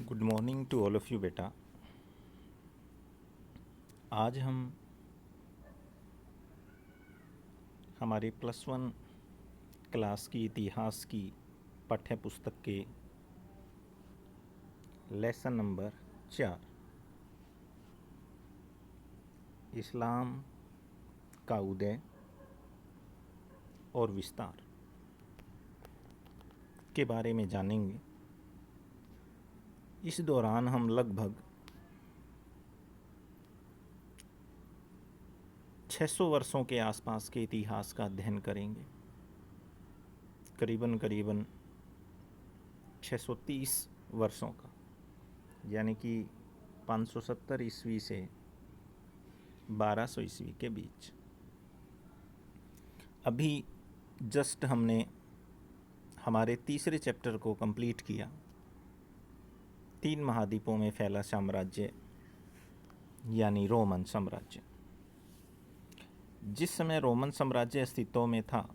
Good morning to all of you बेटा। आज हम हमारे +1 क्लास की इतिहास की पाठ्य पुस्तक के लेसन नंबर 4 इस्लाम का उदय और विस्तार के बारे में जानेंगे। इस दौरान हम लगभग 600 वर्षों के आसपास के इतिहास का अध्ययन करेंगे। करीबन 630 वर्षों का, यानी कि 570 ईस्वी से 1200 ईस्वी के बीच। अभी जस्ट हमने हमारे तीसरे चैप्टर को कंप्लीट किया, 3 महाद्वीपों में फैला साम्राज्य यानी रोमन साम्राज्य। जिस समय रोमन साम्राज्य अस्तित्व में था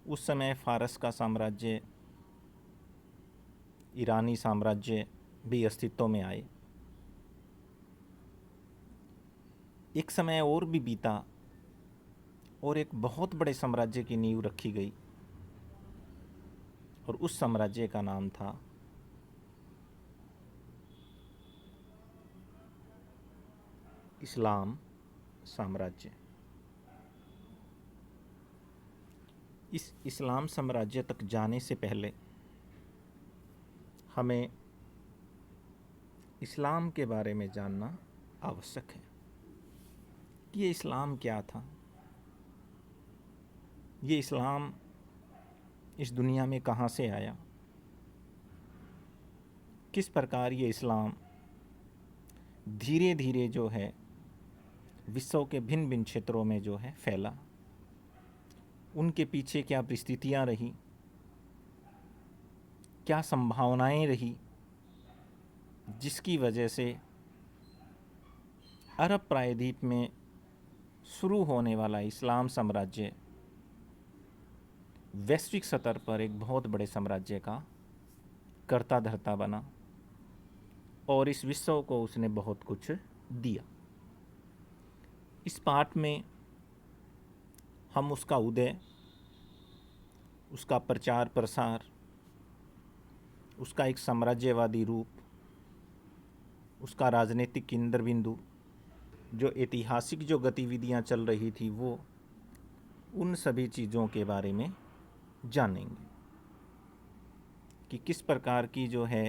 उस समय फारस का साम्राज्य, ईरानी साम्राज्य भी अस्तित्व में आए। एक समय और भी बीता और एक बहुत बड़े साम्राज्य की नींव रखी गई और उस साम्राज्य का नाम था इस्लाम साम्राज्य। इस इस्लाम साम्राज्य तक जाने से पहले हमें इस्लाम के बारे में जानना आवश्यक है कि ये इस्लाम क्या था। ये इस्लाम इस दुनिया में कहाँ से आया, किस प्रकार ये इस्लाम धीरे धीरे जो है विश्व के भिन्न भिन्न क्षेत्रों में जो है फैला, उनके पीछे क्या परिस्थितियाँ रही, क्या संभावनाएं रही, जिसकी वजह से अरब प्रायद्वीप में शुरू होने वाला इस्लाम साम्राज्य वैश्विक स्तर पर एक बहुत बड़े साम्राज्य का कर्ता धर्ता बना और इस विश्व को उसने बहुत कुछ दिया। इस पाठ में हम उसका उदय, उसका प्रचार प्रसार, उसका एक साम्राज्यवादी रूप, उसका राजनीतिक केंद्र बिंदु, जो ऐतिहासिक जो गतिविधियां चल रही थी, वो उन सभी चीज़ों के बारे में जानेंगे कि किस प्रकार की जो है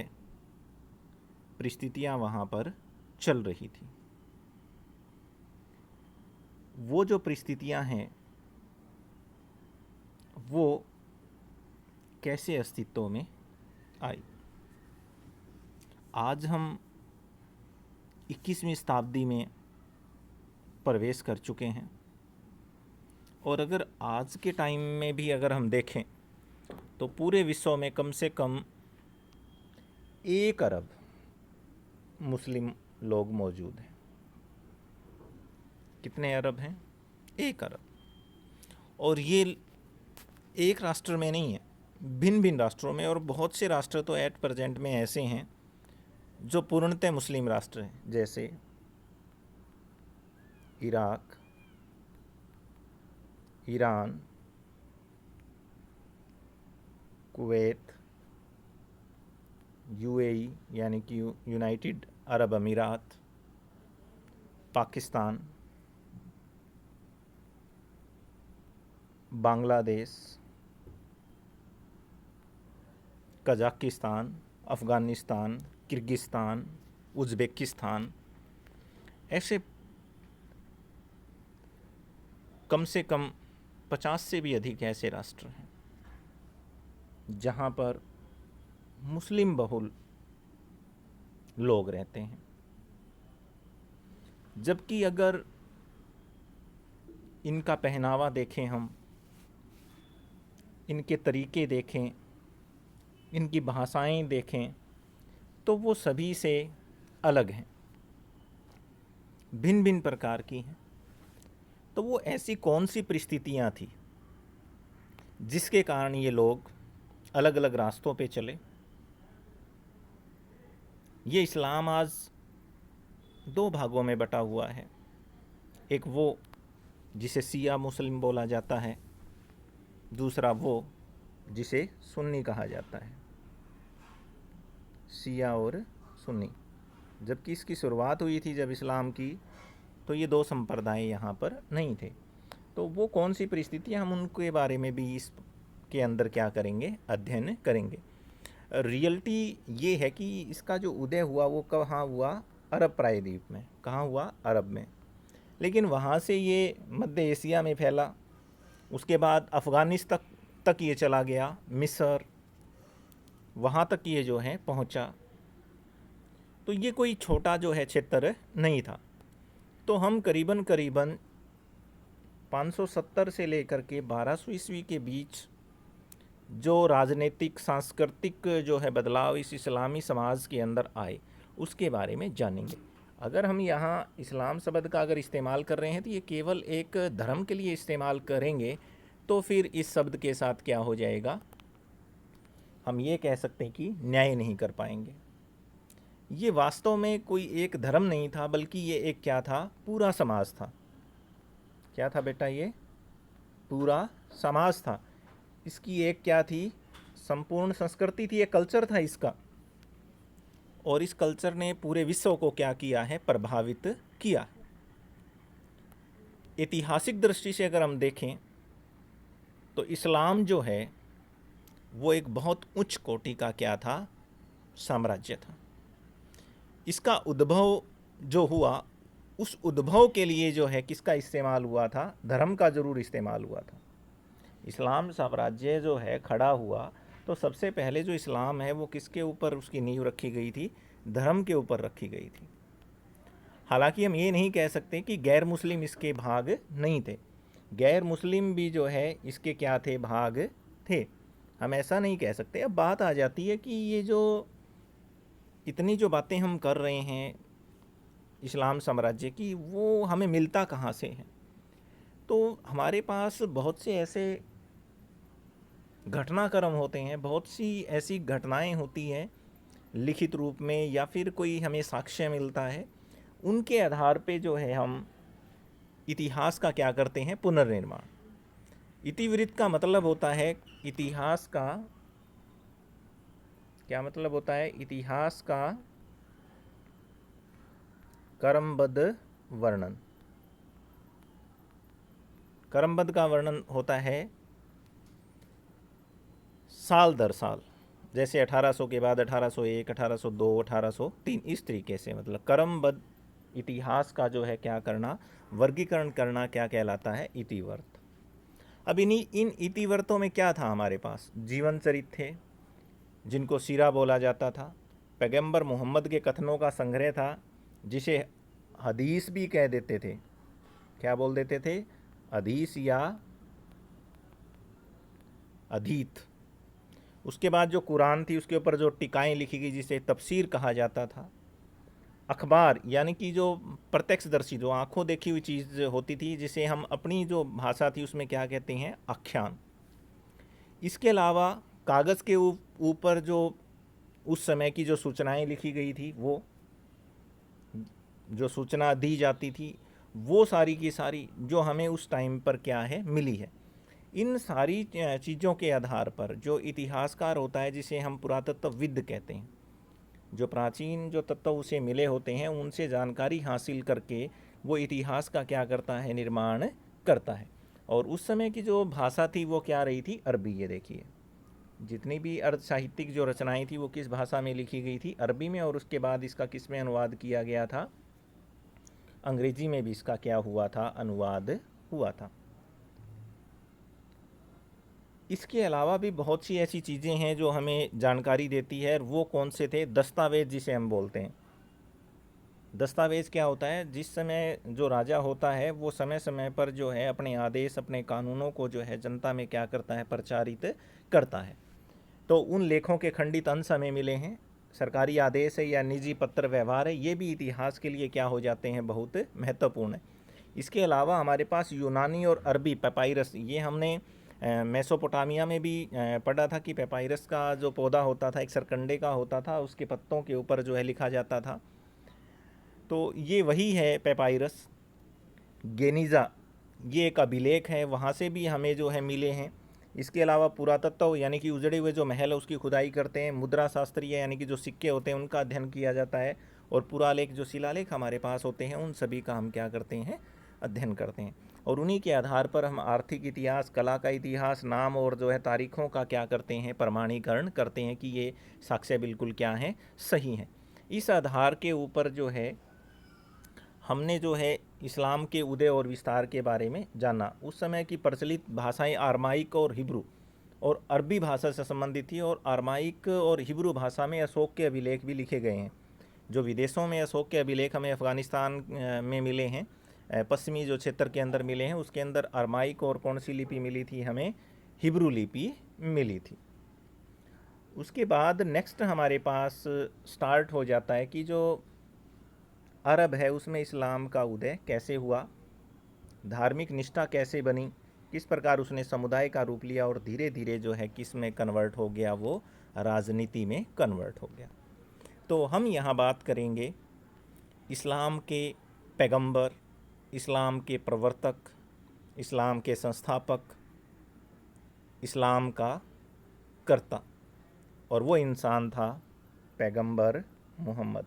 परिस्थितियां वहाँ पर चल रही थी। वो जो परिस्थितियां हैं वो कैसे अस्तित्व में आई। आज हम 21वीं शताब्दी में प्रवेश कर चुके हैं और अगर आज के टाइम में भी अगर हम देखें तो पूरे विश्व में कम से कम 1 अरब मुस्लिम लोग मौजूद हैं। कितने अरब हैं? 1 अरब। और ये एक राष्ट्र में नहीं है, भिन्न भिन्न राष्ट्रों में, और बहुत से राष्ट्र तो एट प्रेजेंट में ऐसे हैं जो पूर्णतः मुस्लिम राष्ट्र हैं, जैसे इराक, ईरान, कुवैत, यूएई यानी कि यूनाइटेड अरब अमीरात, Pakistan, Bangladesh, Kazakhstan, Afghanistan, Kyrgyzstan, Uzbekistan, ऐसे कम से कम 50 से भी अधिक ऐसे राष्ट्र हैं जहाँ पर मुस्लिम बहुल लोग रहते हैं। जबकि अगर इनका पहनावा देखें, हम इनके तरीके देखें, इनकी भाषाएं देखें, तो वो सभी से अलग हैं, भिन्न भिन्न प्रकार की हैं। तो वो ऐसी कौन सी परिस्थितियां थी जिसके कारण ये लोग अलग अलग रास्तों पे चले ये इस्लाम आज दो भागों में बटा हुआ है। एक वो जिसे शिया मुस्लिम बोला जाता है, दूसरा वो जिसे सुन्नी कहा जाता है, शिया और सुन्नी। जबकि इसकी शुरुआत हुई थी जब इस्लाम की, तो ये दो संप्रदाय यहाँ पर नहीं थे। तो वो कौन सी परिस्थितियाँ, हम उनके बारे में भी इसके अंदर क्या करेंगे, अध्ययन करेंगे। रियलिटी ये है कि इसका जो उदय हुआ वो कहाँ हुआ, अरब प्रायद्वीप में। कहाँ हुआ, अरब में। लेकिन वहाँ से ये मध्य एशिया में फैला, उसके बाद अफ़गानिस्तान तक ये चला गया, मिस्र, वहाँ तक ये जो है पहुँचा। तो ये कोई छोटा जो है क्षेत्र नहीं था। तो हम करीबन 570 से लेकर के 1200 ईस्वी के बीच जो राजनीतिक सांस्कृतिक जो है बदलाव इस इस्लामी समाज के अंदर आए, उसके बारे में जानेंगे। अगर हम यहाँ इस्लाम शब्द का अगर इस्तेमाल कर रहे हैं तो ये केवल एक धर्म के लिए इस्तेमाल करेंगे, तो फिर इस शब्द के साथ क्या हो जाएगा, हम ये कह सकते हैं कि न्याय नहीं कर पाएंगे। ये वास्तव में कोई एक धर्म नहीं था, बल्कि ये एक क्या था, पूरा समाज था। क्या था बेटा, ये पूरा समाज था। इसकी एक क्या थी, संपूर्ण संस्कृति थी, एक कल्चर था इसका। और इस कल्चर ने पूरे विश्व को क्या किया है, प्रभावित किया। ऐतिहासिक दृष्टि से अगर हम देखें तो इस्लाम जो है वो एक बहुत उच्च कोटि का क्या था, साम्राज्य था। इसका उद्भव जो हुआ, उस उद्भव के लिए जो है किसका इस्तेमाल हुआ था, धर्म का ज़रूर इस्तेमाल हुआ था। इस्लाम साम्राज्य जो है खड़ा हुआ, तो सबसे पहले जो इस्लाम है वो किसके ऊपर उसकी नींव रखी गई थी, धर्म के ऊपर रखी गई थी। हालांकि हम ये नहीं कह सकते कि गैर मुस्लिम इसके भाग नहीं थे, गैर मुस्लिम भी जो है इसके क्या थे, भाग थे। हम ऐसा नहीं कह सकते। अब बात आ जाती है कि ये जो इतनी जो बातें हम कर रहे हैं इस्लाम साम्राज्य की, वो हमें मिलता कहाँ से है। तो हमारे पास बहुत से ऐसे घटनाक्रम होते हैं, बहुत सी ऐसी घटनाएं होती हैं लिखित रूप में, या फिर कोई हमें साक्ष्य मिलता है, उनके आधार पे जो है हम इतिहास का क्या करते हैं, पुनर्निर्माण। इतिवृत्त का मतलब होता है, इतिहास का क्या मतलब होता है, इतिहास का क्रमबद्ध वर्णन। क्रमबद्ध का वर्णन होता है साल दर साल, जैसे 1800 के बाद 1801, 1802, 1803, इस तरीके से। मतलब क्रमबद्ध इतिहास का जो है क्या करना, वर्गीकरण करना, क्या कहलाता है, इतिवृत्त। अब इन इतिवृत्तों में क्या था, हमारे पास जीवन चरित्र थे जिनको सीरा बोला जाता था, पैगंबर मोहम्मद के कथनों का संग्रह था जिसे हदीस भी कह देते थे। क्या बोल देते थे, हदीस या अधीत। उसके बाद जो कुरान थी उसके ऊपर जो टिकाएँ लिखी गई जिसे तफसीर कहा जाता था। अखबार यानी कि जो प्रत्यक्षदर्शी, जो आंखों देखी हुई चीज़ होती थी, जिसे हम अपनी जो भाषा थी उसमें क्या कहते हैं, आख्यान। इसके अलावा कागज़ के ऊपर जो उस समय की जो सूचनाएं लिखी गई थी, वो जो सूचना दी जाती थी, वो सारी की सारी जो हमें उस टाइम पर क्या है, मिली है। इन सारी चीज़ों के आधार पर जो इतिहासकार होता है, जिसे हम पुरातत्वविद कहते हैं, जो प्राचीन जो तत्व उसे मिले होते हैं, उनसे जानकारी हासिल करके वो इतिहास का क्या करता है, निर्माण करता है। और उस समय की जो भाषा थी वो क्या रही थी, अरबी। ये देखिए, जितनी भी अर्ध साहित्यिक जो रचनाएं थी वो किस भाषा में लिखी गई थी, अरबी में। और उसके बाद इसका किस में अनुवाद किया गया था, अंग्रेजी में भी इसका क्या हुआ था, अनुवाद हुआ था। इसके अलावा भी बहुत सी ऐसी चीज़ें हैं जो हमें जानकारी देती है। वो कौन से थे, दस्तावेज जिसे हम बोलते हैं। दस्तावेज क्या होता है, जिस समय जो राजा होता है वो समय समय पर जो है अपने आदेश, अपने कानूनों को जो है जनता में क्या करता है, प्रचारित करता है। तो उन लेखों के खंडित अंश हमें मिले हैं। सरकारी आदेश है या निजी पत्र व्यवहार है, ये भी इतिहास के लिए क्या हो जाते हैं, बहुत महत्वपूर्ण है। इसके अलावा हमारे पास यूनानी और अरबी पेपाइरस, ये हमने मेसोपोटामिया में भी पढ़ा था कि पेपायरस का जो पौधा होता था एक सरकंडे का होता था, उसके पत्तों के ऊपर जो है लिखा जाता था। तो ये वही है पेपायरस। गेनिज़ा ये एक अभिलेख है, वहाँ से भी हमें जो है मिले हैं। इसके अलावा पुरातत्व यानी कि उजड़े हुए जो महल है उसकी खुदाई करते हैं। मुद्रा शास्त्रीय यानी कि जो सिक्के होते हैं उनका अध्ययन किया जाता है। और पुरालेख जो शिलालेख हमारे पास होते हैं उन सभी का हम क्या करते हैं, अध्ययन करते हैं। और उन्हीं के आधार पर हम आर्थिक इतिहास, कला का इतिहास, नाम और जो है तारीखों का क्या करते हैं, प्रमाणीकरण करते हैं कि ये साक्ष्य बिल्कुल क्या हैं, सही हैं। इस आधार के ऊपर जो है हमने जो है इस्लाम के उदय और विस्तार के बारे में जाना। उस समय की प्रचलित भाषाएं आरमाइक और हिब्रू और अरबी भाषा से संबंधित थी। और आरमाइक और हिब्रू भाषा में अशोक के अभिलेख भी लिखे गए हैं। जो विदेशों में अशोक के अभिलेख हमें अफ़गानिस्तान में मिले हैं, पश्चिमी जो क्षेत्र के अंदर मिले हैं, उसके अंदर आरमाइक और कौन सी लिपि मिली थी, हमें हिब्रू लिपि मिली थी। उसके बाद नेक्स्ट हमारे पास स्टार्ट हो जाता है कि जो अरब है उसमें इस्लाम का उदय कैसे हुआ, धार्मिक निष्ठा कैसे बनी, किस प्रकार उसने समुदाय का रूप लिया और धीरे धीरे जो है किस में कन्वर्ट हो गया, वो राजनीति में कन्वर्ट हो गया। तो हम यहाँ बात करेंगे इस्लाम के पैगंबर, इस्लाम के प्रवर्तक, इस्लाम के संस्थापक, इस्लाम का कर्ता, और वो इंसान था पैगंबर मोहम्मद।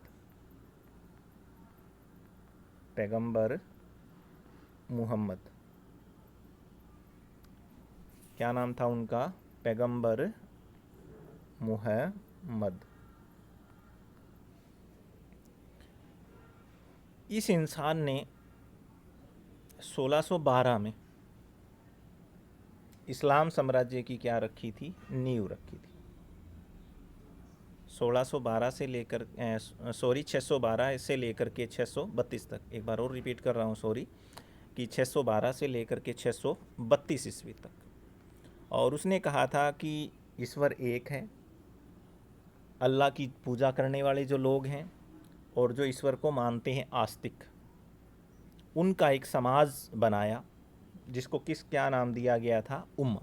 पैगंबर मुहम्मद, क्या नाम था उनका, पैगंबर मुहम्मद। इस इंसान ने 1612 में इस्लाम साम्राज्य की क्या रखी थी, नींव रखी थी। 1612 से लेकर 612 से लेकर के 632 तक, एक बार और रिपीट कर रहा हूँ सॉरी, कि 612 से लेकर के 632 ईस्वी तक। और उसने कहा था कि ईश्वर एक है, अल्लाह की पूजा करने वाले जो लोग हैं और जो ईश्वर को मानते हैं आस्तिक, उनका एक समाज बनाया जिसको क्या नाम दिया गया था, उम्मा।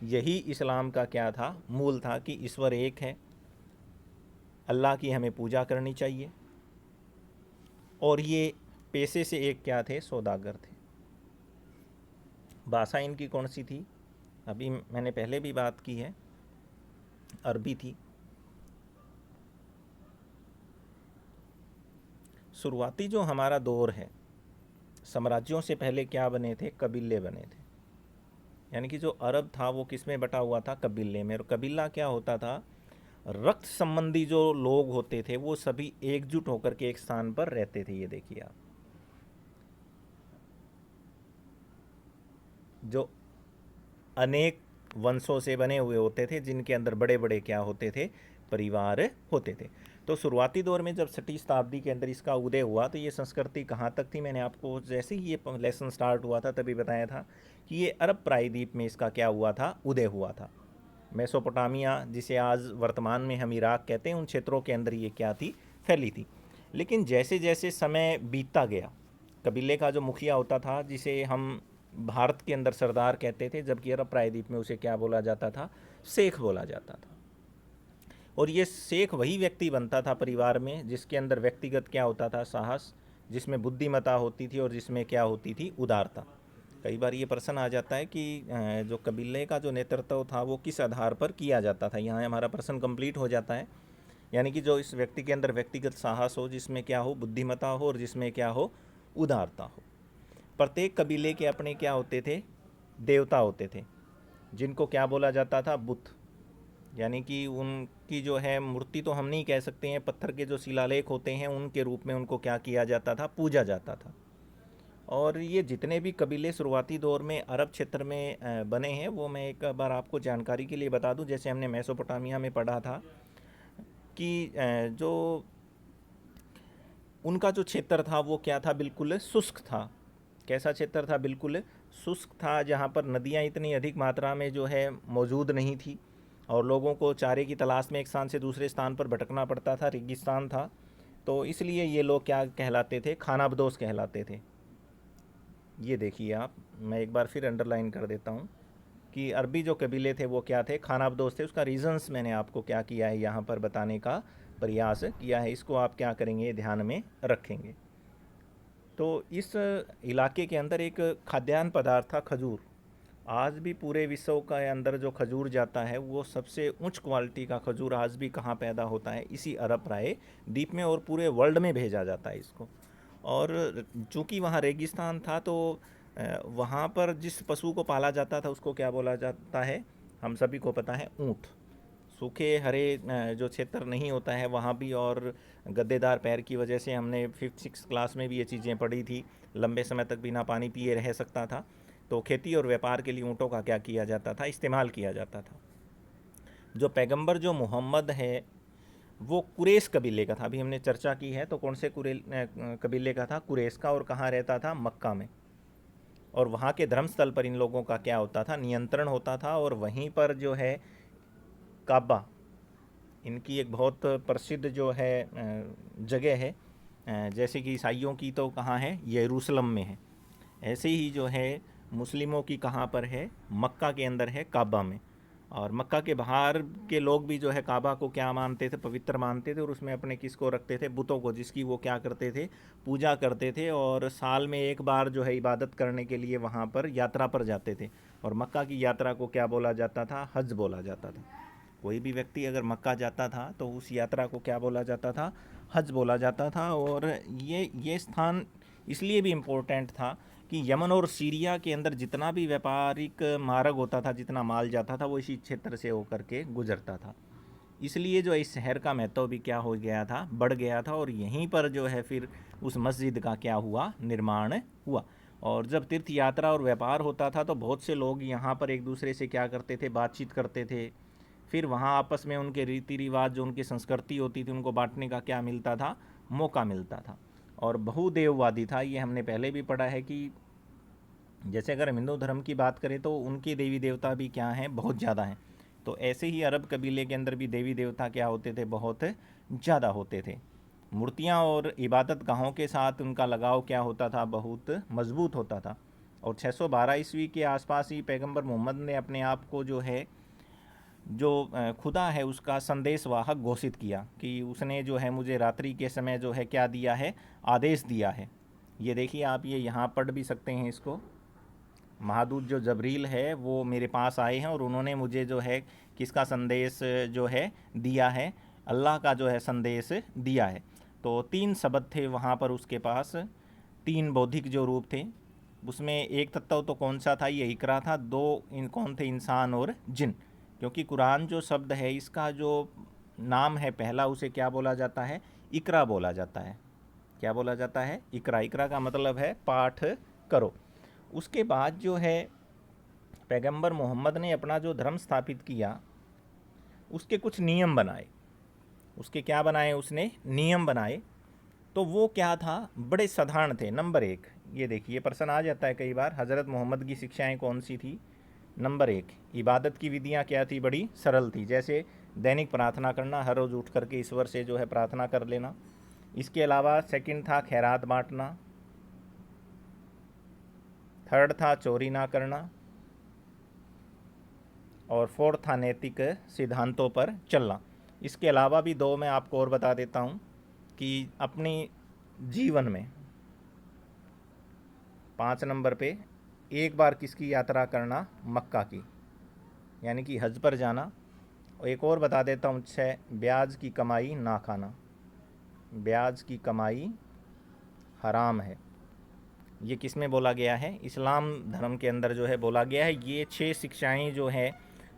यही इस्लाम का क्या था, मूल था कि ईश्वर एक है, अल्लाह की हमें पूजा करनी चाहिए। और ये पेशे से एक क्या थे, सौदागर थे। भाषा इनकी कौन सी थी, अभी मैंने पहले भी बात की है, अरबी थी। शुरुआती जो हमारा दौर है, साम्राज्यों से पहले क्या बने थे, कबीले बने थे। यानी कि जो अरब था वो किस में बटा हुआ था, कबीले में। और कबीला क्या होता था, रक्त संबंधी जो लोग होते थे वो सभी एकजुट होकर के एक स्थान पर रहते थे। ये देखिए आप, जो अनेक वंशों से बने हुए होते थे, जिनके अंदर बड़े बड़े क्या होते थे, परिवार होते थे। तो शुरुआती दौर में जब 6वीं शताब्दी के अंदर इसका उदय हुआ, तो ये संस्कृति कहाँ तक थी, मैंने आपको जैसे ही ये लेसन स्टार्ट हुआ था तभी बताया था कि ये अरब प्रायद्वीप में इसका क्या हुआ था, उदय हुआ था। मेसोपोटामिया, जिसे आज वर्तमान में हम इराक कहते हैं, उन क्षेत्रों के अंदर ये क्या थी, फैली थी। लेकिन जैसे जैसे समय बीतता गया, कबीले का जो मुखिया होता था, जिसे हम भारत के अंदर सरदार कहते थे, जबकि अरब प्रायद्वीप में उसे क्या बोला जाता था, शेख बोला जाता था। और ये शेख वही व्यक्ति बनता था परिवार में जिसके अंदर व्यक्तिगत क्या होता था, साहस, जिसमें बुद्धिमत्ता होती थी और जिसमें क्या होती थी, उदारता। कई बार ये प्रश्न आ जाता है कि जो कबीले का जो नेतृत्व था वो किस आधार पर किया जाता था। यहाँ हमारा प्रश्न कंप्लीट हो जाता है। यानी कि जो इस व्यक्ति के अंदर व्यक्तिगत साहस हो, जिसमें क्या हो, बुद्धिमत्ता हो, और जिसमें क्या हो, उदारता हो। प्रत्येक कबीले के अपने क्या होते थे, देवता होते थे, जिनको क्या बोला जाता था, बुत। यानी कि उनकी जो है मूर्ति तो हम नहीं कह सकते हैं, पत्थर के जो शिलालेख होते हैं उनके रूप में उनको क्या किया जाता था, पूजा जाता था। और ये जितने भी कबीले शुरुआती दौर में अरब क्षेत्र में बने हैं, वो मैं एक बार आपको जानकारी के लिए बता दूं। जैसे हमने मेसोपोटामिया में पढ़ा था कि जो उनका जो क्षेत्र था वो क्या था, बिल्कुल शुष्क था। कैसा क्षेत्र था, बिल्कुल शुष्क था, जहाँ पर नदियाँ इतनी अधिक मात्रा में जो है मौजूद नहीं थी और लोगों को चारे की तलाश में एक स्थान से दूसरे स्थान पर भटकना पड़ता था, रेगिस्तान था। तो इसलिए ये लोग क्या कहलाते थे, खानाबदोश कहलाते थे। ये देखिए आप, मैं एक बार फिर अंडरलाइन कर देता हूँ, कि अरबी जो कबीले थे वो क्या थे, खानाबदोश थे। उसका रीज़न्स मैंने आपको क्या किया है यहाँ पर बताने का प्रयास किया है, इसको आप क्या करेंगे, ध्यान में रखेंगे। तो इस इलाके के अंदर एक खाद्यान्न पदार्थ था खजूर। आज भी पूरे विश्व के अंदर जो खजूर जाता है वो सबसे उच्च क्वालिटी का खजूर आज भी कहाँ पैदा होता है, इसी अरब प्राय द्वीप में, और पूरे वर्ल्ड में भेजा जाता है इसको। और चूँकि वहाँ रेगिस्तान था तो वहाँ पर जिस पशु को पाला जाता था उसको क्या बोला जाता है, हम सभी को पता है, ऊँट। सूखे हरे जो क्षेत्र नहीं होता है वहाँ भी, और गद्देदार पैर की वजह से हमने 5th-6th क्लास में भी ये चीज़ें पढ़ी थी, लंबे समय तक बिना पानी पिए रह सकता था। तो खेती और व्यापार के लिए ऊँटों का क्या किया जाता था, इस्तेमाल किया जाता था। जो पैगंबर जो मोहम्मद है वो कुरैश कबीले का था, अभी हमने चर्चा की है। तो कौन से कबीले का था, कुरैश का, और कहाँ रहता था, मक्का में। और वहाँ के धर्मस्थल पर इन लोगों का क्या होता था, नियंत्रण होता था। और वहीं पर जो है काबा, इनकी एक बहुत प्रसिद्ध जो है जगह है, जैसे कि ईसाइयों की तो कहाँ है, यरूशलेम में है। ऐसे ही जो है मुस्लिमों की कहाँ पर है, मक्का के अंदर है, काबा में। और मक्का के बाहर के लोग भी जो है काबा को क्या मानते थे, पवित्र मानते थे, और उसमें अपने किसको रखते थे, बुतों को, जिसकी वो क्या करते थे, पूजा करते थे। और साल में एक बार जो है इबादत करने के लिए वहाँ पर यात्रा पर जाते थे। और मक्का की यात्रा को क्या बोला जाता था, हज बोला जाता था। कोई भी व्यक्ति अगर मक्का जाता था तो उस यात्रा को क्या बोला जाता था, हज बोला जाता था। और ये स्थान इसलिए भी इम्पोर्टेंट था कि यमन और सीरिया के अंदर जितना भी व्यापारिक मार्ग होता था, जितना माल जाता था, वो इसी क्षेत्र से होकर के गुजरता था। इसलिए जो इस शहर का महत्व भी क्या हो गया था, बढ़ गया था। और यहीं पर जो है फिर उस मस्जिद का क्या हुआ, निर्माण हुआ। और जब तीर्थ यात्रा और व्यापार होता था तो बहुत से लोग यहाँ पर एक दूसरे से क्या करते थे, बातचीत करते थे। फिर वहाँ आपस में उनके रीति रिवाज, जो उनकी संस्कृति होती थी, उनको बांटने का क्या मिलता था, मौका मिलता था। और बहुदेववादी था, ये हमने पहले भी पढ़ा है कि जैसे अगर हम हिंदू धर्म की बात करें तो उनके देवी देवता भी क्या हैं, बहुत ज़्यादा हैं। तो ऐसे ही अरब कबीले के अंदर भी देवी देवता क्या होते थे, बहुत ज़्यादा होते थे। मूर्तियाँ और इबादत गाहों के साथ उनका लगाव क्या होता था, बहुत मजबूत होता था। और 612 ईस्वी के आसपास ही पैगंबर मोहम्मद ने अपने आप को जो है, जो खुदा है उसका संदेशवाहक घोषित किया कि उसने जो है मुझे रात्रि के समय जो है क्या दिया है, आदेश दिया है। ये देखिए आप, ये यहाँ पढ़ भी सकते हैं इसको। महादूत जो जबरील है वो मेरे पास आए हैं और उन्होंने मुझे जो है किसका संदेश जो है दिया है, अल्लाह का जो है संदेश दिया है। तो 3 शब्द थे वहाँ पर उसके पास, 3 बौद्धिक जो रूप थे। उसमें एक तत्व तो कौन सा था, ये इकरा था। 2 कौन थे, इंसान और जिन। क्योंकि कुरान जो शब्द है इसका जो नाम है पहला, उसे क्या बोला जाता है, इकरा बोला जाता है। क्या बोला जाता है, इकरा। इकरा का मतलब है पाठ करो। उसके बाद जो है पैगंबर मोहम्मद ने अपना जो धर्म स्थापित किया उसके कुछ नियम बनाए। उसके क्या बनाए, उसने नियम बनाए। तो वो क्या था, बड़े साधारण थे। नंबर 1, ये देखिए प्रश्न आ जाता है कई बार, हज़रत मोहम्मद की शिक्षाएं कौन सी थी। नंबर 1, इबादत की विधियां क्या थी, बड़ी सरल थी। जैसे दैनिक प्रार्थना करना, हर रोज़ उठ करके ईश्वर से जो है प्रार्थना कर लेना। इसके अलावा सेकंड था खैरात बांटना। थर्ड था चोरी ना करना। और फोर्थ था नैतिक सिद्धांतों पर चलना। इसके अलावा भी 2 मैं आपको और बता देता हूँ कि अपनी जीवन में 5 नंबर पे एक बार किसकी यात्रा करना, मक्का की, यानी कि हज पर जाना। और एक और बता देता हूँ 6, ब्याज की कमाई ना खाना। ब्याज की कमाई हराम है। ये किस में बोला गया है, इस्लाम धर्म के अंदर जो है बोला गया है। ये 6 शिक्षाएं जो है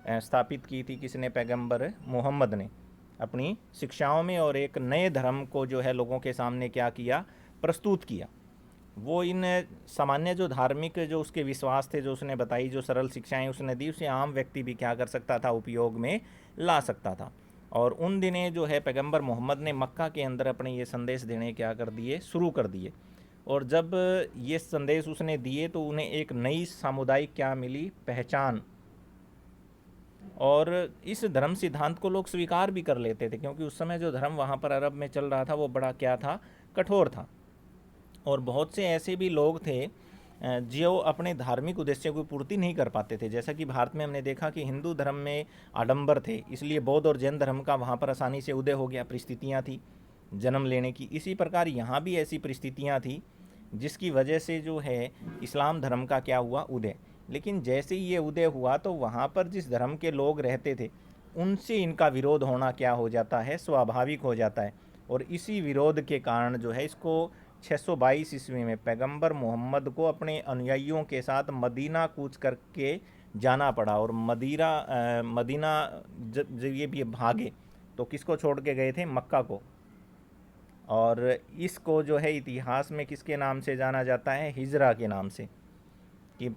स्थापित की थी किसने, पैगंबर मोहम्मद ने अपनी शिक्षाओं में। और एक नए धर्म को जो है लोगों के सामने क्या किया, प्रस्तुत किया। वो इन सामान्य जो धार्मिक जो उसके विश्वास थे, जो उसने बताई, जो सरल शिक्षाएं उसने दी, उसे आम व्यक्ति भी क्या कर सकता था, उपयोग में ला सकता था। और उन दिने जो है पैगंबर मोहम्मद ने मक्का के अंदर अपने ये संदेश देने क्या कर दिए, शुरू कर दिए। और जब ये संदेश उसने दिए तो उन्हें एक नई सामुदायिक क्या मिली, पहचान। और इस धर्म सिद्धांत को लोग स्वीकार भी कर लेते थे, क्योंकि उस समय जो धर्म वहाँ पर अरब में चल रहा था वो बड़ा क्या था, कठोर था। और बहुत से ऐसे भी लोग थे जो अपने धार्मिक उद्देश्यों की पूर्ति नहीं कर पाते थे। जैसा कि भारत में हमने देखा कि हिंदू धर्म में आडंबर थे, इसलिए बौद्ध और जैन धर्म का वहाँ पर आसानी से उदय हो गया, परिस्थितियाँ थी जन्म लेने की। इसी प्रकार यहाँ भी ऐसी परिस्थितियाँ थी जिसकी वजह से जो है इस्लाम धर्म का क्या हुआ, उदय। लेकिन जैसे ही ये उदय हुआ तो वहाँ पर जिस धर्म के लोग रहते थे उनसे इनका विरोध होना क्या हो जाता है, स्वाभाविक हो जाता है। और इसी विरोध के कारण जो है इसको 622 ईस्वी में पैगंबर मोहम्मद को अपने अनुयायियों के साथ मदीना कूच करके जाना पड़ा। और मदीना जब ये भी भागे तो किसको छोड़ के गए थे, मक्का को। और इसको जो है इतिहास में किसके नाम से जाना जाता है, हिजरा के नाम से। कि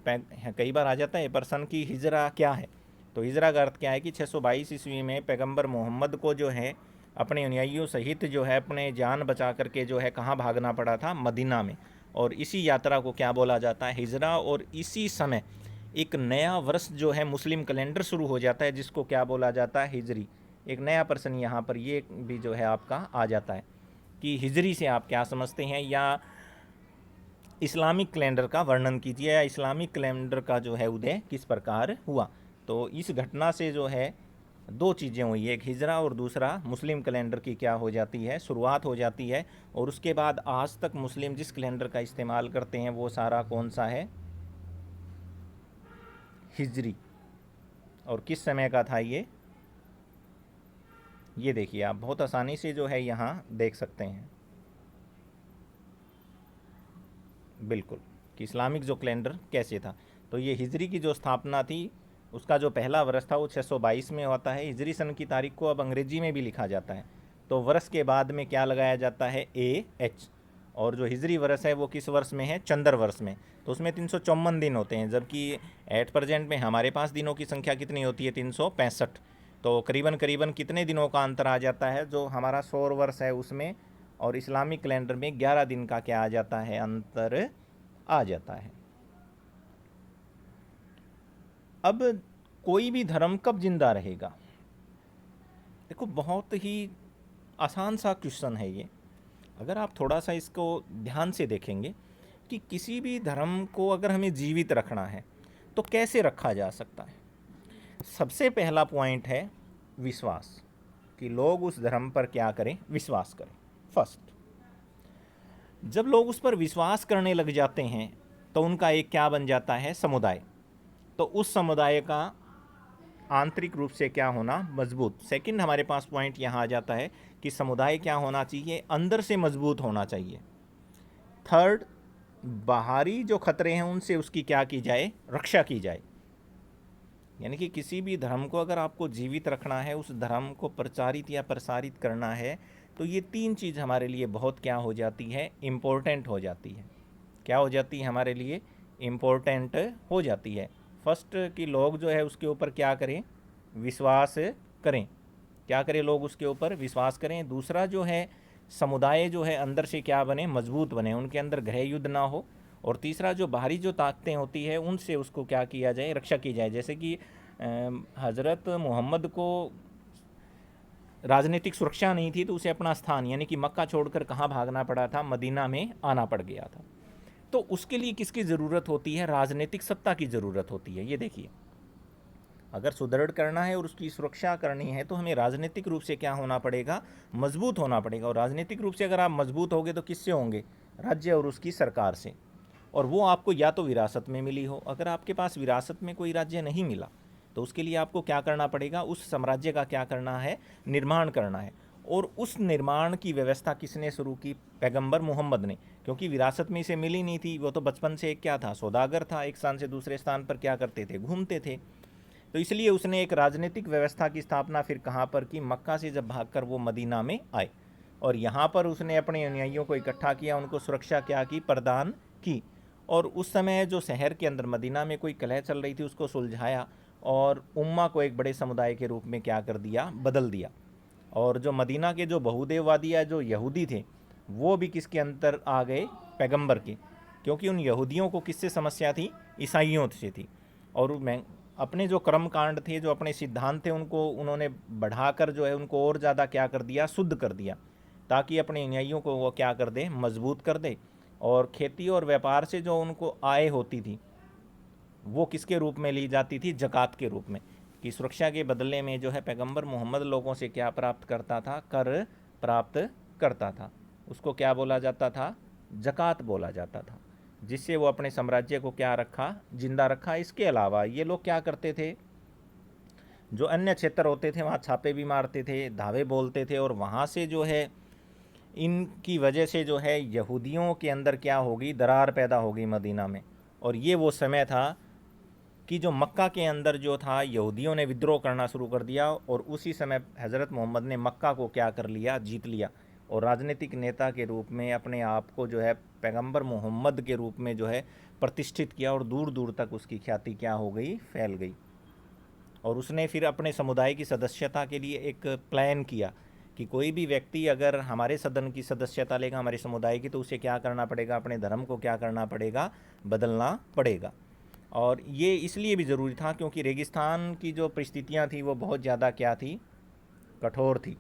कई बार आ जाता है प्रश्न की हिजरा क्या है, तो हिजरा का अर्थ क्या है कि 622 ईस्वी में पैगंबर मोहम्मद को जो है अपने अनुयायियों सहित जो है अपने जान बचा करके जो है कहाँ भागना पड़ा था, मदीना में। और इसी यात्रा को क्या बोला जाता है, हिजरा। और इसी समय एक नया वर्ष जो है मुस्लिम कैलेंडर शुरू हो जाता है जिसको क्या बोला जाता है, हिजरी। एक नया प्रश्न यहाँ पर ये भी जो है आपका आ जाता है कि हिजरी से आप क्या समझते हैं, या इस्लामिक कैलेंडर का वर्णन कीजिए, या इस्लामिक कैलेंडर का जो है उदय किस प्रकार हुआ। तो इस घटना से जो है दो चीज़ें हुई, एक हिजरा और दूसरा मुस्लिम कैलेंडर की क्या हो जाती है, शुरुआत हो जाती है। और उसके बाद आज तक मुस्लिम जिस कैलेंडर का इस्तेमाल करते हैं वो सारा कौन सा है, हिजरी। और किस समय का था ये देखिए आप बहुत आसानी से जो है यहाँ देख सकते हैं बिल्कुल कि इस्लामिक जो कैलेंडर कैसे था। तो ये हिजरी की जो स्थापना थी उसका जो पहला वर्ष था वो 622 में होता है। हिजरी सन की तारीख को अब अंग्रेजी में भी लिखा जाता है, तो वर्ष के बाद में क्या लगाया जाता है, AH। और जो हिजरी वर्ष है वो किस वर्ष में है, चंद्र वर्ष में। तो उसमें 354 दिन होते हैं, जबकि एट प्रेजेंट में हमारे पास दिनों की संख्या कितनी होती है, 365। तो करीबन करीबन कितने दिनों का अंतर आ जाता है, जो हमारा सौर वर्ष है उसमें और इस्लामिक कैलेंडर में 11 दिन का क्या आ जाता है, अंतर आ जाता है। अब कोई भी धर्म कब जिंदा रहेगा, देखो बहुत ही आसान सा क्वेश्चन है ये। अगर आप थोड़ा सा इसको ध्यान से देखेंगे कि किसी भी धर्म को अगर हमें जीवित रखना है तो कैसे रखा जा सकता है। सबसे पहला पॉइंट है विश्वास, कि लोग उस धर्म पर क्या करें, विश्वास करें। फर्स्ट, जब लोग उस पर विश्वास करने लग जाते हैं तो उनका एक क्या बन जाता है, समुदाय। तो उस समुदाय का आंतरिक रूप से क्या होना, मजबूत। सेकंड हमारे पास पॉइंट यहाँ आ जाता है कि समुदाय क्या होना चाहिए, अंदर से मजबूत होना चाहिए। थर्ड, बाहरी जो खतरे हैं उनसे उसकी क्या की जाए, रक्षा की जाए। यानी कि किसी भी धर्म को अगर आपको जीवित रखना है, उस धर्म को प्रचारित या प्रसारित करना है, तो ये तीन चीज़ हमारे लिए बहुत क्या हो जाती है, इम्पोर्टेंट हो जाती है। क्या हो जाती है हमारे लिए, इम्पोर्टेंट हो जाती है। फर्स्ट कि लोग जो है उसके ऊपर क्या करें, विश्वास करें। क्या करें, लोग उसके ऊपर विश्वास करें। दूसरा जो है समुदाय जो है अंदर से क्या बने, मजबूत बने, उनके अंदर गृह युद्ध ना हो। और तीसरा जो बाहरी जो ताकतें होती है उनसे उसको क्या किया जाए, रक्षा की जाए। जैसे कि हज़रत मोहम्मद को राजनीतिक सुरक्षा नहीं थी तो उसे अपना स्थान यानी कि मक्का छोड़कर कहाँ भागना पड़ा था, मदीना में आना पड़ गया था। तो उसके लिए किसकी ज़रूरत होती है, राजनीतिक सत्ता की ज़रूरत होती है। ये देखिए, अगर सुदृढ़ करना है और उसकी सुरक्षा करनी है तो हमें राजनीतिक रूप से क्या होना पड़ेगा, मजबूत होना पड़ेगा। और राजनीतिक रूप से अगर आप मजबूत होंगे तो किससे होंगे, राज्य और उसकी सरकार से। और वो आपको या तो विरासत में मिली हो, अगर आपके पास विरासत में कोई राज्य नहीं मिला तो उसके लिए आपको क्या करना पड़ेगा, उस साम्राज्य का क्या करना है, निर्माण करना है। और उस निर्माण की व्यवस्था किसने शुरू की, पैगंबर मोहम्मद ने। क्योंकि विरासत में इसे मिली नहीं थी, वो तो बचपन से एक क्या था, सौदागर था, एक स्थान से दूसरे स्थान पर क्या करते थे, घूमते थे। तो इसलिए उसने एक राजनीतिक व्यवस्था की स्थापना फिर कहाँ पर की, मक्का से जब भागकर वो मदीना में आए। और यहाँ पर उसने अपने अनुयायियों को इकट्ठा किया, उनको सुरक्षा क्या की, प्रदान की। और उस समय जो शहर के अंदर मदीना में कोई कलह चल रही थी उसको सुलझाया और उम्मा को एक बड़े समुदाय के रूप में क्या कर दिया, बदल दिया। और जो मदीना के जो बहुदेववादी या जो यहूदी थे वो भी किसके अंदर आ गए, पैगंबर के। क्योंकि उन यहूदियों को किससे समस्या थी, ईसाइयों से थी। और मैं अपने जो कर्म कांड थे, जो अपने सिद्धांत थे, उनको उन्होंने बढ़ाकर जो है उनको और ज़्यादा क्या कर दिया, शुद्ध कर दिया, ताकि अपने अनुयायियों को वो क्या कर दे, मजबूत कर दे। और खेती और व्यापार से जो उनको आय होती थी वो किसके रूप में ली जाती थी? ज़कात के रूप में। कि सुरक्षा के बदले में जो है पैगंबर मोहम्मद लोगों से क्या प्राप्त करता था? कर प्राप्त करता था। उसको क्या बोला जाता था? ज़कात बोला जाता था, जिससे वो अपने साम्राज्य को क्या रखा? जिंदा रखा। इसके अलावा ये लोग क्या करते थे? जो अन्य क्षेत्र होते थे वहाँ छापे भी मारते थे, धावे बोलते थे, और वहाँ से जो है इनकी वजह से जो है यहूदियों के अंदर क्या होगी? दरार पैदा होगी मदीना में। और ये वो समय था कि जो मक्का के अंदर जो था यहूदियों ने विद्रोह करना शुरू कर दिया, और उसी समय हज़रत मोहम्मद ने मक्का को क्या कर लिया? जीत लिया। और राजनीतिक नेता के रूप में अपने आप को जो है पैगंबर मोहम्मद के रूप में जो है प्रतिष्ठित किया, और दूर दूर तक उसकी ख्याति क्या हो गई? फैल गई। और उसने फिर अपने समुदाय की सदस्यता के लिए एक प्लान किया कि कोई भी व्यक्ति अगर हमारे सदन की सदस्यता लेगा, हमारे समुदाय की, तो उसे क्या करना पड़ेगा? अपने धर्म को क्या करना पड़ेगा? बदलना पड़ेगा। और ये इसलिए भी ज़रूरी था क्योंकि रेगिस्तान की जो परिस्थितियाँ थी वो बहुत ज़्यादा क्या थी? कठोर थी।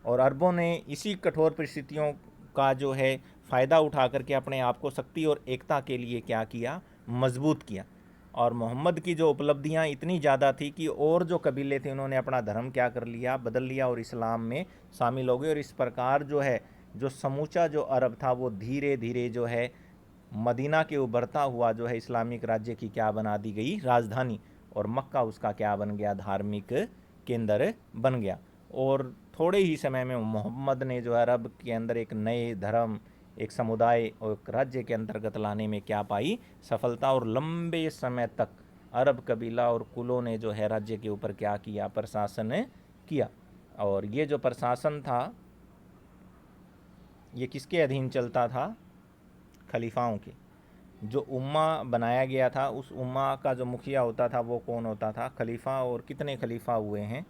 और अरबों ने इसी कठोर परिस्थितियों का जो है फ़ायदा उठा करके अपने आप को शक्ति और एकता के लिए क्या किया? मजबूत किया। और मोहम्मद की जो उपलब्धियां इतनी ज़्यादा थी कि और जो कबीले थे उन्होंने अपना धर्म क्या कर लिया? बदल लिया और इस्लाम में शामिल हो गए। और इस प्रकार जो है जो समूचा जो अरब था वो धीरे धीरे जो है मदीना के उभरता हुआ जो है इस्लामिक राज्य की क्या बना दी गई? राजधानी। और मक्का उसका क्या बन गया? धार्मिक केंद्र बन गया। और थोड़े ही समय में मोहम्मद ने जो अरब के अंदर एक नए धर्म, एक समुदाय और एक राज्य के अंतर्गत लाने में क्या पाई? सफलता। और लंबे समय तक अरब कबीला और कुलों ने जो है राज्य के ऊपर क्या किया? प्रशासन किया। और ये जो प्रशासन था ये किसके अधीन चलता था? खलीफाओं के। जो उम्मा बनाया गया था उस उम्मा का जो मुखिया होता था वो कौन होता था? खलीफा। और कितने खलीफा हुए हैं?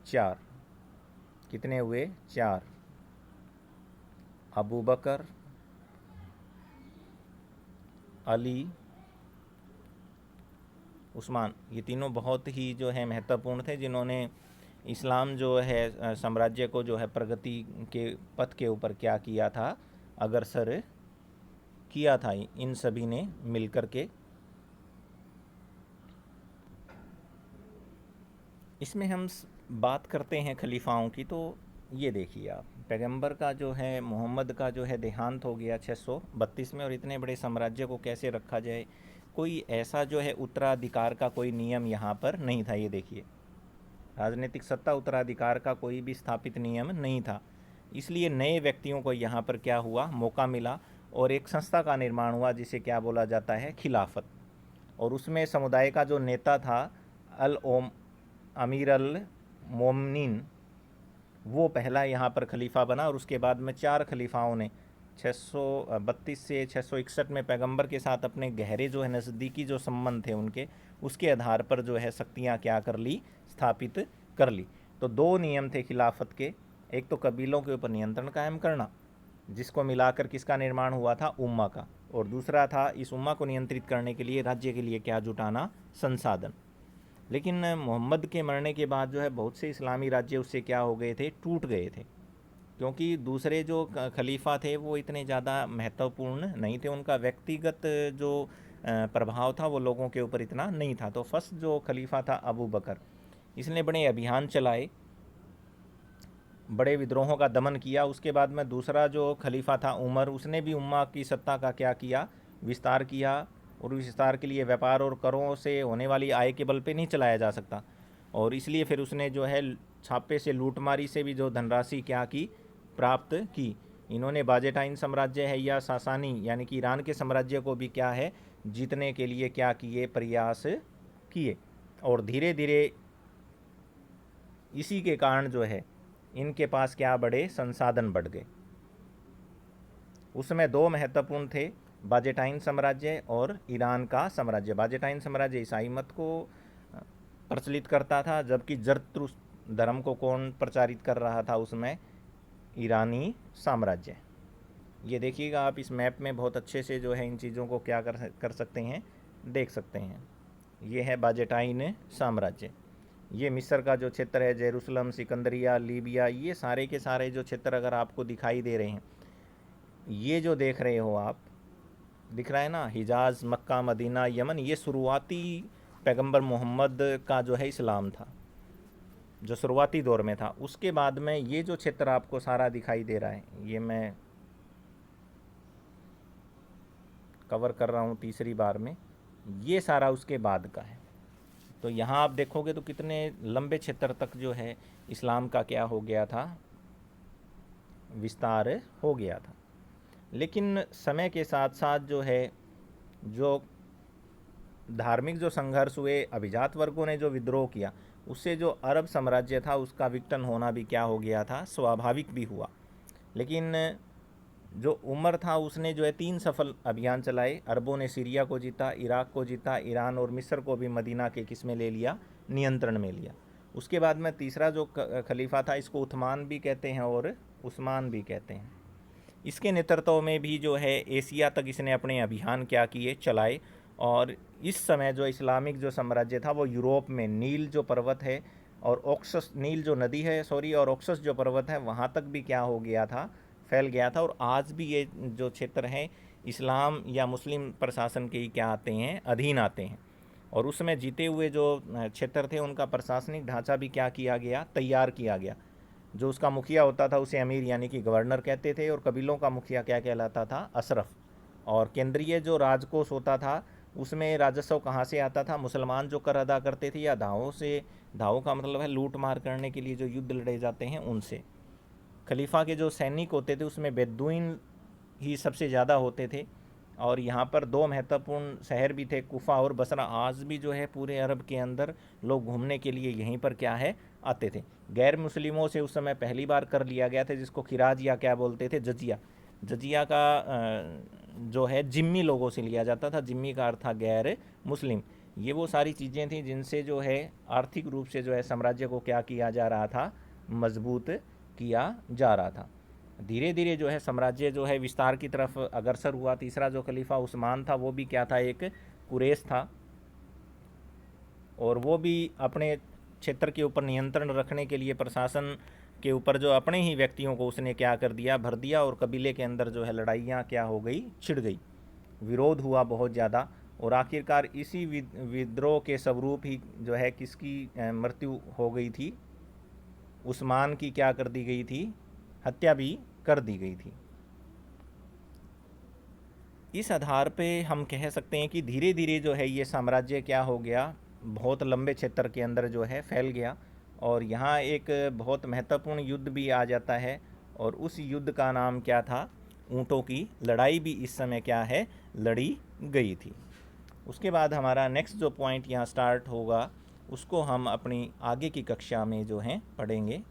4। कितने हुए? 4। अबू बकर, अली, उस्मान। ये तीनों बहुत ही जो है महत्वपूर्ण थे, जिन्होंने इस्लाम जो है साम्राज्य को जो है प्रगति के पथ के ऊपर क्या किया था? अग्रसर किया था इन सभी ने मिलकर के। इसमें हम बात करते हैं खलीफाओं की, तो ये देखिए आप, पैगंबर का जो है मोहम्मद का जो है देहांत हो गया 632 में, और इतने बड़े साम्राज्य को कैसे रखा जाए? कोई ऐसा जो है उत्तराधिकार का कोई नियम यहाँ पर नहीं था। ये देखिए, राजनीतिक सत्ता उत्तराधिकार का कोई भी स्थापित नियम नहीं था। इसलिए नए व्यक्तियों को यहाँ पर क्या हुआ? मौका मिला, और एक संस्था का निर्माण हुआ जिसे क्या बोला जाता है? खिलाफत। और उसमें समुदाय का जो नेता था अल ओम अमीर अल मोमनीन, वो पहला यहाँ पर खलीफा बना। और उसके बाद में 4 खलीफाओं ने 632 से 661 में पैगंबर के साथ अपने गहरे जो है नज़दीकी जो संबंध थे उनके, उसके आधार पर जो है शक्तियाँ क्या कर ली? स्थापित कर ली। तो 2 नियम थे खिलाफत के। एक तो कबीलों के ऊपर नियंत्रण कायम करना, जिसको मिलाकर किसका निर्माण हुआ था? उम्मा का। और दूसरा था इस उम्मा को नियंत्रित करने के लिए राज्य के लिए क्या जुटाना? संसाधन। लेकिन मोहम्मद के मरने के बाद जो है बहुत से इस्लामी राज्य उससे क्या हो गए थे? टूट गए थे। क्योंकि दूसरे जो खलीफा थे वो इतने ज़्यादा महत्वपूर्ण नहीं थे, उनका व्यक्तिगत जो प्रभाव था वो लोगों के ऊपर इतना नहीं था। तो फर्स्ट जो खलीफा था अबू बकर, इसने बड़े अभियान चलाए, बड़े विद्रोहों का दमन किया। उसके बाद में दूसरा जो खलीफा था उमर, उसने भी उम्मा की सत्ता का क्या किया? विस्तार किया। और विस्तार के लिए व्यापार और करों से होने वाली आय के बल पे नहीं चलाया जा सकता, और इसलिए फिर उसने जो है छापे से, लूटमारी से भी जो धनराशि क्या की? प्राप्त की। इन्होंने बाजेटाइन साम्राज्य है या सासानी यानी कि ईरान के साम्राज्य को भी क्या है? जीतने के लिए क्या किए? प्रयास किए। और धीरे धीरे इसी के कारण जो है इनके पास क्या बढ़े? संसाधन बढ़ गए। उसमें 2 महत्वपूर्ण थे, बाजेटाइन साम्राज्य और ईरान का साम्राज्य। बाजेटाइन साम्राज्य ईसाई मत को प्रचलित करता था, जबकि जरतुश धर्म को कौन प्रचारित कर रहा था उसमें? ईरानी साम्राज्य। ये देखिएगा आप इस मैप में बहुत अच्छे से जो है इन चीज़ों को क्या कर सकते हैं? देख सकते हैं। ये है बाजेटाइन साम्राज्य। ये मिस्र का जो क्षेत्र है, जेरूसलम, सिकंदरिया, लीबिया, ये सारे के सारे जो क्षेत्र अगर आपको दिखाई दे रहे हैं, ये जो देख रहे हो आप, दिख रहा है ना, हिजाज़, मक्का, मदीना, यमन, ये शुरुआती पैगंबर मोहम्मद का जो है इस्लाम था, जो शुरुआती दौर में था। उसके बाद में ये जो क्षेत्र आपको सारा दिखाई दे रहा है, ये मैं कवर कर रहा हूँ तीसरी बार में, ये सारा उसके बाद का है। तो यहाँ आप देखोगे तो कितने लंबे क्षेत्र तक जो है इस्लाम का क्या हो गया था, विस्तार हो गया था। लेकिन समय के साथ साथ जो है, जो धार्मिक जो संघर्ष हुए, अभिजात वर्गों ने जो विद्रोह किया, उससे जो अरब साम्राज्य था उसका विघटन होना भी क्या हो गया था, स्वाभाविक भी हुआ। लेकिन जो उमर था उसने जो है 3 सफल अभियान चलाए। अरबों ने सीरिया को जीता, इराक को जीता, ईरान और मिस्र को भी मदीना के किस में ले लिया, नियंत्रण में लिया। उसके बाद में तीसरा जो खलीफा था, इसको उस्मान भी कहते हैं और उस्मान भी कहते हैं। इसके नेतृत्व में भी जो है एशिया तक इसने अपने अभियान क्या किए, चलाए। और इस समय जो इस्लामिक जो साम्राज्य था वो यूरोप में नील जो पर्वत है और ऑक्सस, नील जो नदी है सॉरी, और ऑक्सस जो पर्वत है वहाँ तक भी क्या हो गया था, फैल गया था। और आज भी ये जो क्षेत्र हैं इस्लाम या मुस्लिम प्रशासन के ही क्या आते हैं, अधीन आते हैं। और उसमें जीते हुए जो क्षेत्र थे उनका प्रशासनिक ढांचा भी क्या किया गया, तैयार किया गया। जो उसका मुखिया होता था उसे अमीर यानी कि गवर्नर कहते थे, और कबीलों का मुखिया क्या कहलाता था, अशरफ। और केंद्रीय जो राजकोष होता था उसमें राजस्व कहाँ से आता था, मुसलमान जो कर अदा करते थे या दावों से, दावों का मतलब है लूट मार करने के लिए जो युद्ध लड़े जाते हैं उनसे। खलीफा के जो सैनिक होते थे उसमें बेदुइन ही सबसे ज़्यादा होते थे। और यहाँ पर 2 महत्वपूर्ण शहर भी थे, कुफा और बसरा। आज भी जो है पूरे अरब के अंदर लोग घूमने के लिए यहीं पर क्या है, आते थे। गैर मुस्लिमों से उस समय पहली बार कर लिया गया था, जिसको खिराज या क्या बोलते थे, जजिया। जजिया का जो है जिम्मी लोगों से लिया जाता था। जिम्मी का अर्थ था गैर मुस्लिम। ये वो सारी चीज़ें थी जिनसे जो है आर्थिक रूप से जो है साम्राज्य को क्या किया जा रहा था, मजबूत किया जा रहा था। धीरे धीरे जो है साम्राज्य जो है विस्तार की तरफ अग्रसर हुआ। तीसरा जो खलीफा उस्मान था वो भी क्या था, एक कुरैश था, और वो भी अपने क्षेत्र के ऊपर नियंत्रण रखने के लिए प्रशासन के ऊपर जो अपने ही व्यक्तियों को उसने क्या कर दिया, भर दिया। और कबीले के अंदर जो है लड़ाइयाँ क्या हो गई, छिड़ गई, विरोध हुआ बहुत ज़्यादा। और आखिरकार इसी विद्रोह के स्वरूप ही जो है किसकी मृत्यु हो गई थी, उस्मान की क्या कर दी गई थी, हत्या भी कर दी गई थी। इस आधार पे हम कह सकते हैं कि धीरे धीरे जो है ये साम्राज्य क्या हो गया, बहुत लंबे क्षेत्र के अंदर जो है फैल गया। और यहाँ एक बहुत महत्वपूर्ण युद्ध भी आ जाता है, और उस युद्ध का नाम क्या था, ऊँटों की लड़ाई भी इस समय क्या है, लड़ी गई थी। उसके बाद हमारा नेक्स्ट जो पॉइंट यहाँ स्टार्ट होगा उसको हम अपनी आगे की कक्षा में जो है पढ़ेंगे।